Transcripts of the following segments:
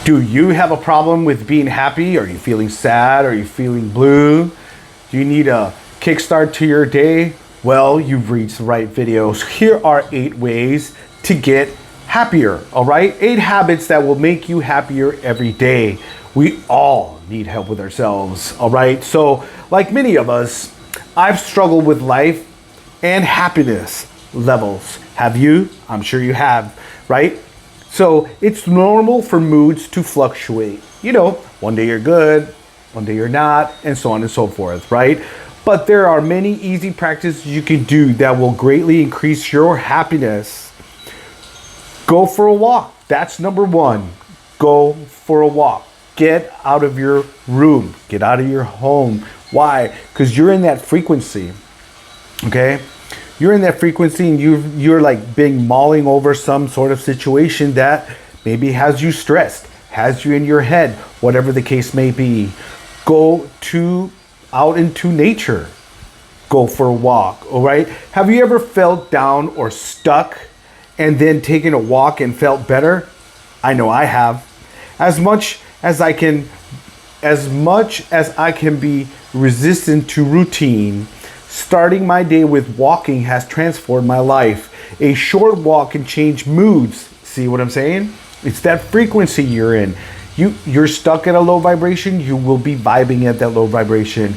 Do you have a problem with being happy? Are you feeling sad? Are you feeling blue? Do you need a kickstart to your day? Well, you've reached the right videos. Here are 8 ways to get happier, all right? 8 habits that will make you happier every day. We all need help with ourselves, all right? So, like many of us, I've struggled with life and happiness levels. Have you? I'm sure you have, right? So it's normal for moods to fluctuate. You know, one day you're good, one day you're not, and so on and so forth, right? But there are many easy practices you can do that will greatly increase your happiness. Go for a walk. That's number 1. Go for a walk. Get out of your room. Get out of your home. Why? Because you're in that frequency. Okay? You're in that frequency and you're like being mulling over some sort of situation that maybe has you stressed, has you in your head, whatever the case may be. Go out into nature. Go for a walk, all right? Have you ever felt down or stuck and then taken a walk and felt better? I know I have. As much as I can be resistant to routine, starting my day with walking has transformed my life. A short walk can change moods. See what I'm saying? It's that frequency you're in. You're stuck at a low vibration, you will be vibing at that low vibration.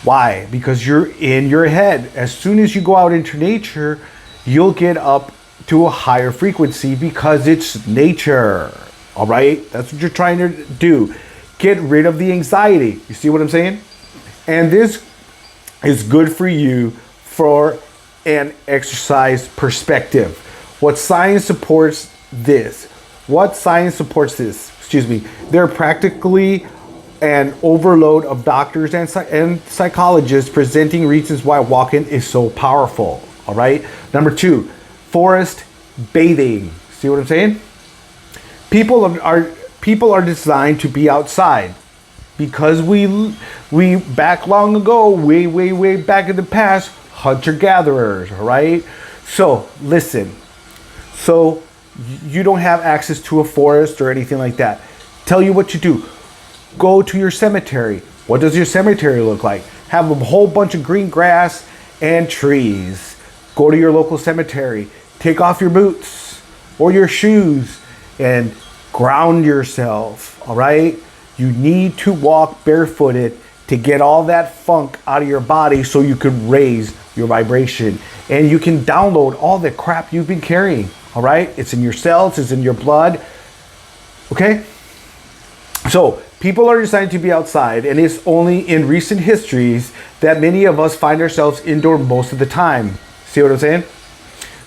Why? Because you're in your head. As soon as you go out into nature, you'll get up to a higher frequency because it's nature. All right? That's what you're trying to do. Get rid of the anxiety. You see what I'm saying? And this is good for you for an exercise perspective. What science supports this? There are practically an overload of doctors and psychologists presenting reasons why walking is so powerful. All right. Number 2, forest bathing. See what I'm saying? People are designed to be outside. Because we back long ago, way back in the past, hunter-gatherers, right? So listen, so you don't have access to a forest or anything like that. Tell you what you do. Go to your cemetery. What does your cemetery look like? Have a whole bunch of green grass and trees. Go to your local cemetery. Take off your boots or your shoes and ground yourself, all right? You need to walk barefooted to get all that funk out of your body so you can raise your vibration. And you can download all the crap you've been carrying, all right? It's in your cells, it's in your blood, okay? So people are designed to be outside, and it's only in recent histories that many of us find ourselves indoor most of the time. See what I'm saying?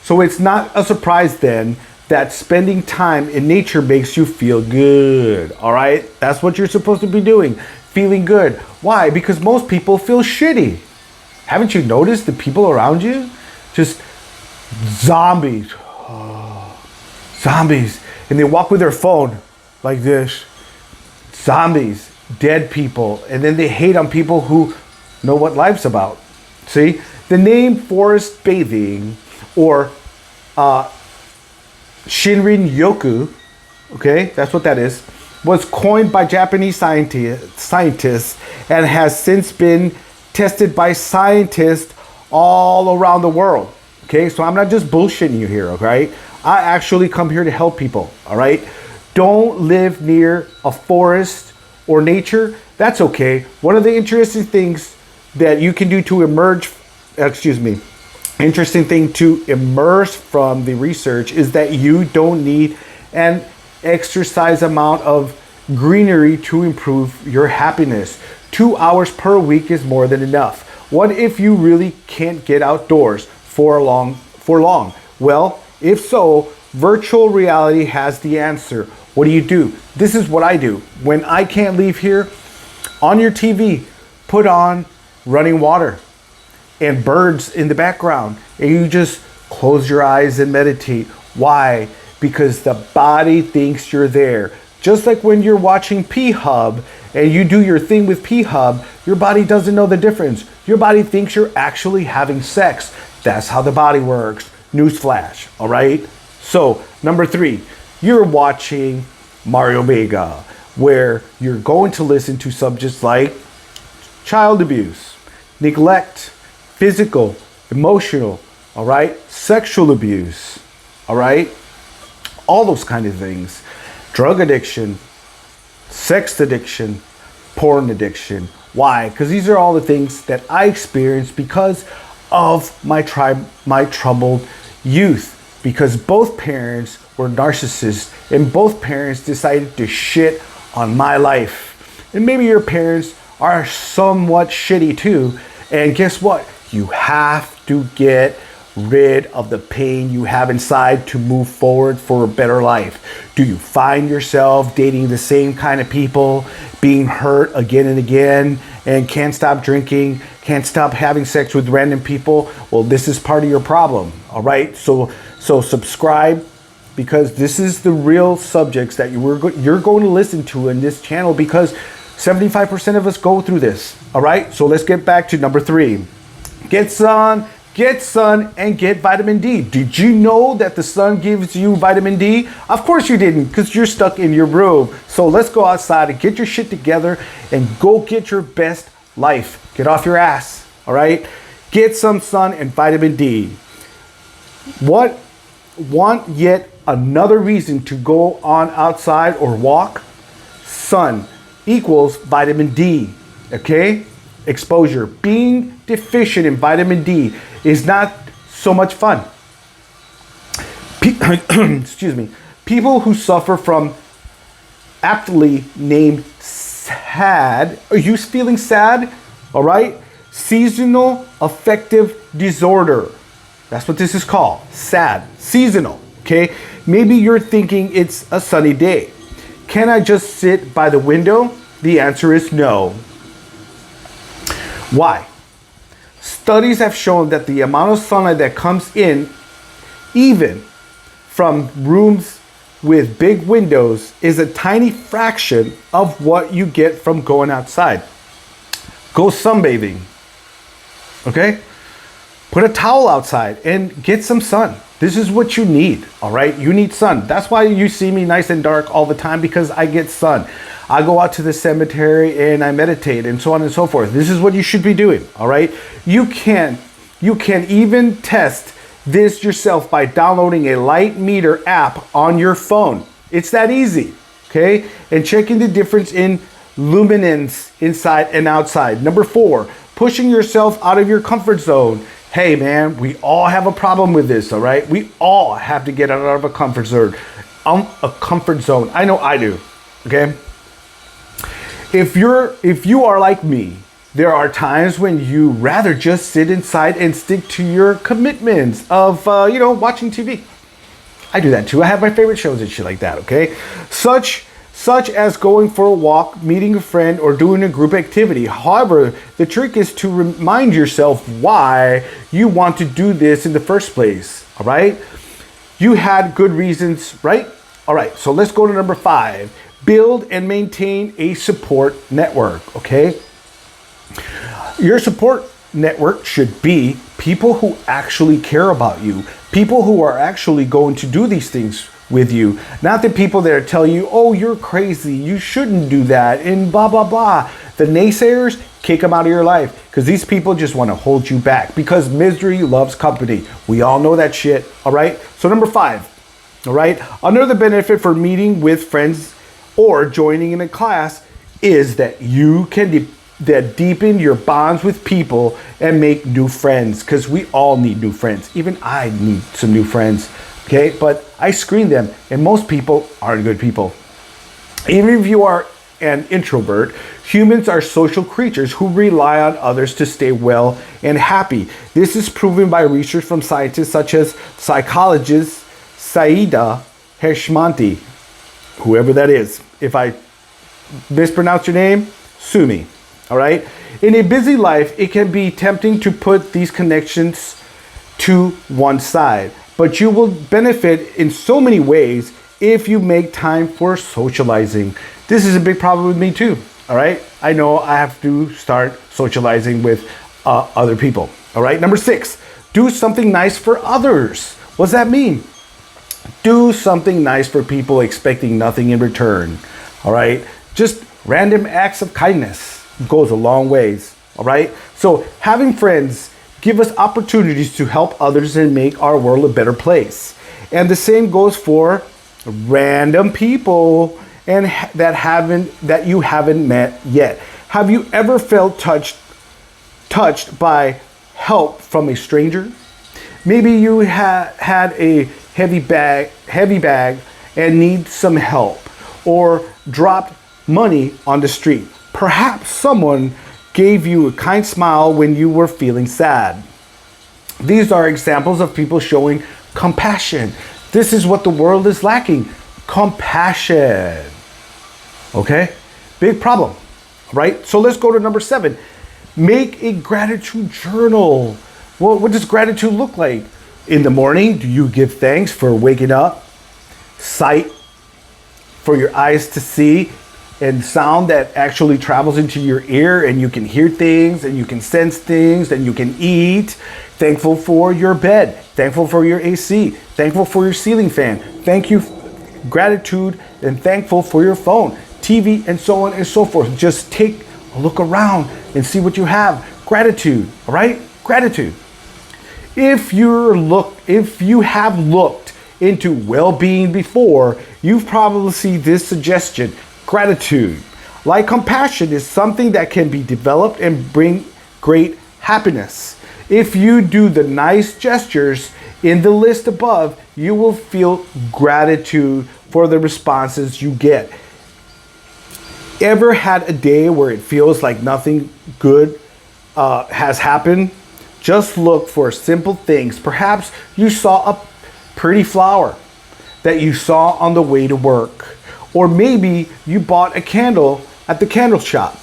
So it's not a surprise then that spending time in nature makes you feel good, all right? That's what you're supposed to be doing, feeling good. Why? Because most people feel shitty. Haven't you noticed the people around you? Just zombies. Oh, zombies. And they walk with their phone like this. Zombies, dead people. And then they hate on people who know what life's about. See? The name forest bathing or Shinrin-yoku, okay, that's what that is, was coined by Japanese scientists and has since been tested by scientists all around the world. Okay, so I'm not just bullshitting you here, okay? I actually come here to help people, all right? Don't live near a forest or nature. That's okay. One of the interesting things that you can do to interesting thing to immerse from the research is that you don't need an exercise amount of greenery to improve your happiness. 2 hours per week is more than enough. What if you really can't get outdoors for long? Well, if so, virtual reality has the answer. What do? This is what I do. When I can't leave here, on your TV, put on running water and birds in the background, and you just close your eyes and meditate. Why? Because the body thinks you're there. Just like when you're watching P-Hub and you do your thing with P-Hub, your body doesn't know the difference. Your body thinks you're actually having sex. That's how the body works. Newsflash, all right? So, number 3, you're watching Mario Vega, where you're going to listen to subjects like child abuse, neglect, physical, emotional, all right, sexual abuse, all right, all those kind of things, drug addiction, sex addiction, porn addiction. Why? Because these are all the things that I experienced because of my troubled youth. Because both parents were narcissists and both parents decided to shit on my life. And maybe your parents are somewhat shitty too. And guess what? You have to get rid of the pain you have inside to move forward for a better life. Do you find yourself dating the same kind of people, being hurt again and again, and can't stop drinking, can't stop having sex with random people? Well, this is part of your problem, all right? So subscribe, because this is the real subjects that you're going to listen to in this channel, because 75% of us go through this, all right? So let's get back to number 3. Get sun, and get vitamin D. Did you know that the sun gives you vitamin D? Of course you didn't, because you're stuck in your room. So let's go outside and get your shit together and go get your best life. Get off your ass, all right? Get some sun and vitamin D. Want yet another reason to go on outside or walk? Sun equals vitamin D, okay? Exposure. Being deficient in vitamin D is not so much fun. Excuse me. People who suffer from aptly named SAD, are you feeling sad? All right? Seasonal affective disorder. That's what this is called. SAD. Seasonal. Okay? Maybe you're thinking it's a sunny day. Can I just sit by the window? The answer is no. Why? Studies have shown that the amount of sunlight that comes in, even from rooms with big windows, is a tiny fraction of what you get from going outside. Go sunbathing, okay? Put a towel outside and get some sun. This is what you need, all right? You need sun. That's why you see me nice and dark all the time, because I get sun. I go out to the cemetery and I meditate and so on and so forth. This is what you should be doing, all right? You can even test this yourself by downloading a light meter app on your phone. It's that easy, okay? And checking the difference in luminance inside and outside. Number 4, pushing yourself out of your comfort zone. Hey man, we all have a problem with this, all right? We all have to get out of a comfort zone. I know I do, okay? If you are like me, there are times when you rather just sit inside and stick to your commitments of, watching TV. I do that too. I have my favorite shows and shit like that, okay? Such as going for a walk, meeting a friend, or doing a group activity. However, the trick is to remind yourself why you want to do this in the first place, all right? You had good reasons, right? All right, so let's go to number 5. Build and maintain a support network, okay? Your support network should be people who actually care about you, people who are actually going to do these things with you, not the people that are telling you, oh, you're crazy, you shouldn't do that, and blah, blah, blah. The naysayers, kick them out of your life, because these people just want to hold you back, because misery loves company. We all know that shit, all right? So number 5, all right? Another benefit for meeting with friends or joining in a class is that you can deepen your bonds with people and make new friends, because we all need new friends. Even I need some new friends, okay? But I screen them, and most people aren't good people. Even if you are an introvert, humans are social creatures who rely on others to stay well and happy. This is proven by research from scientists such as psychologist Saida Heshmati, whoever that is. If I mispronounce your name, sue me. All right. In a busy life, it can be tempting to put these connections to one side, but you will benefit in so many ways if you make time for socializing. This is a big problem with me too. All right. I know I have to start socializing with other people. All right. Number 6, do something nice for others. What does that mean? Do something nice for people expecting nothing in return. All right? Just random acts of kindness goes a long ways. All right? So having friends give us opportunities to help others and make our world a better place. And the same goes for random people and that you haven't met yet. Have you ever felt touched by help from a stranger? Maybe you had a heavy bag and need some help, or dropped money on the street. Perhaps someone gave you a kind smile when you were feeling sad. These are examples of people showing compassion. This is what the world is lacking: compassion. Okay? Big problem, right? So let's go to number 7. Make a gratitude journal. Well, what does gratitude look like? In the morning, do you give thanks for waking up? Sight for your eyes to see, and sound that actually travels into your ear, and you can hear things and you can sense things and you can eat. Thankful for your bed, thankful for your AC, thankful for your ceiling fan. Thank you, gratitude, and thankful for your phone, TV, and so on and so forth. Just take a look around and see what you have. Gratitude, all right? Gratitude. If you have looked into well-being before, you've probably seen this suggestion: gratitude. Like compassion is something that can be developed and bring great happiness. If you do the nice gestures in the list above, you will feel gratitude for the responses you get. Ever had a day where it feels like nothing good has happened? Just look for simple things. Perhaps you saw a pretty flower that you saw on the way to work. Or maybe you bought a candle at the candle shop.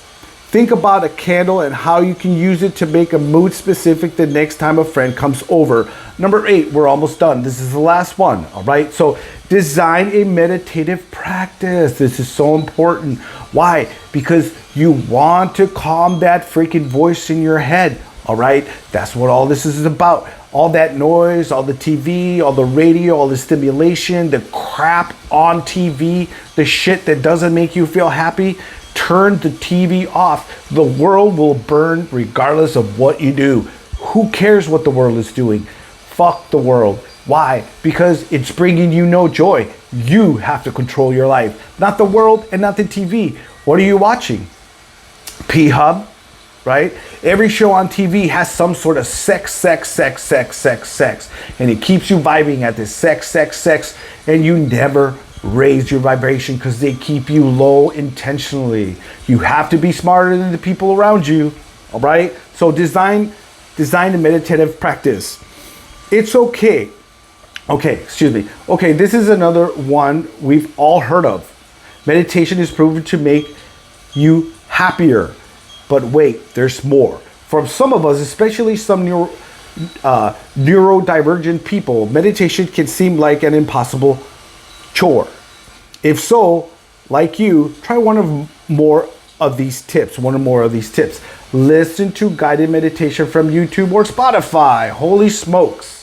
Think about a candle and how you can use it to make a mood specific the next time a friend comes over. Number 8, we're almost done. This is the last one, all right? So design a meditative practice. This is so important. Why? Because you want to calm that freaking voice in your head, all right? That's what all this is about. All that noise, all the TV, all the radio, all the stimulation, the crap on TV, the shit that doesn't make you feel happy. Turn the TV off. The world will burn regardless of what you do. Who cares what the world is doing? Fuck the world. Why? Because it's bringing you no joy. You have to control your life, not the world and not the TV. What are you watching? P-Hub, right? Every show on TV has some sort of sex, and it keeps you vibing at this sex, and you never raise your vibration because they keep you low intentionally. You have to be smarter than the people around you, all right? So design a meditative practice. It's okay. Okay, this is another one we've all heard of. Meditation is proven to make you happier. But wait, there's more. For some of us, especially some neurodivergent people, meditation can seem like an impossible chore. If so, like you, try one or more of these tips. Listen to guided meditation from YouTube or Spotify. Holy smokes.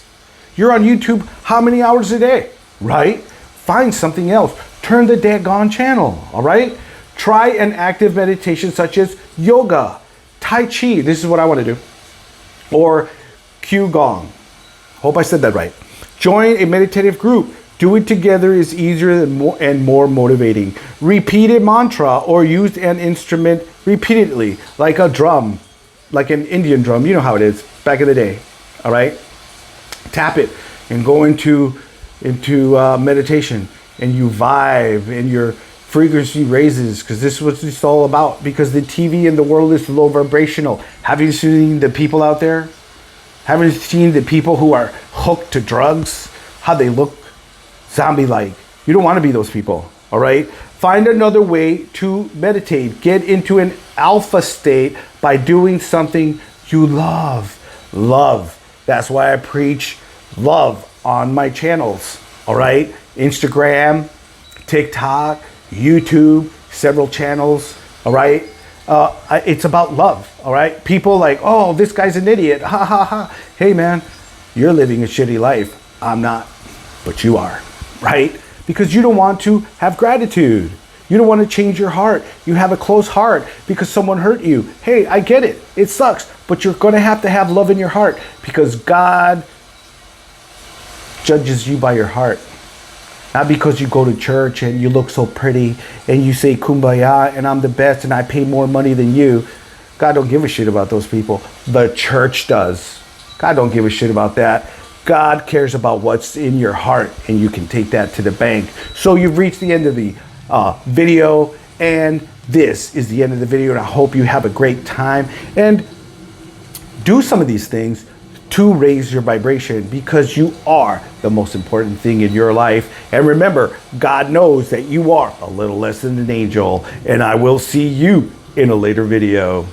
You're on YouTube how many hours a day, right? Find something else. Turn the daggone channel, all right? Try an active meditation such as yoga, Tai Chi. This is what I want to do. Or Qigong. Hope I said that right. Join a meditative group. Do it together is easier and more motivating. Repeat a mantra or use an instrument repeatedly, like a drum, like an Indian drum. You know how it is back in the day. All right. Tap it and go into meditation, and you vibe and your frequency raises, because this is what it's all about. Because the TV in the world is low vibrational. Have you seen the people out there? Have you seen the people who are hooked to drugs? How they look zombie-like. You don't want to be those people, all right? Find another way to meditate. Get into an alpha state by doing something you love. Love. That's why I preach love on my channels, all right? Instagram, TikTok, YouTube, several channels, all right? It's about love, all right? People like, oh, this guy's an idiot, ha, ha, ha. Hey, man, you're living a shitty life. I'm not, but you are. right? Because you don't want to have gratitude. You don't want to change your heart. You have a closed heart because someone hurt you. Hey, I get it. It sucks, but you're going to have love in your heart because God judges you by your heart. Not because you go to church and you look so pretty and you say kumbaya and I'm the best and I pay more money than you. God don't give a shit about those people. The church does. God don't give a shit about that. God cares about what's in your heart, and you can take that to the bank. So you've reached the end of the video, and this is the end of the video, and I hope you have a great time and do some of these things to raise your vibration, because you are the most important thing in your life. And remember, God knows that you are a little less than an angel, and I will see you in a later video.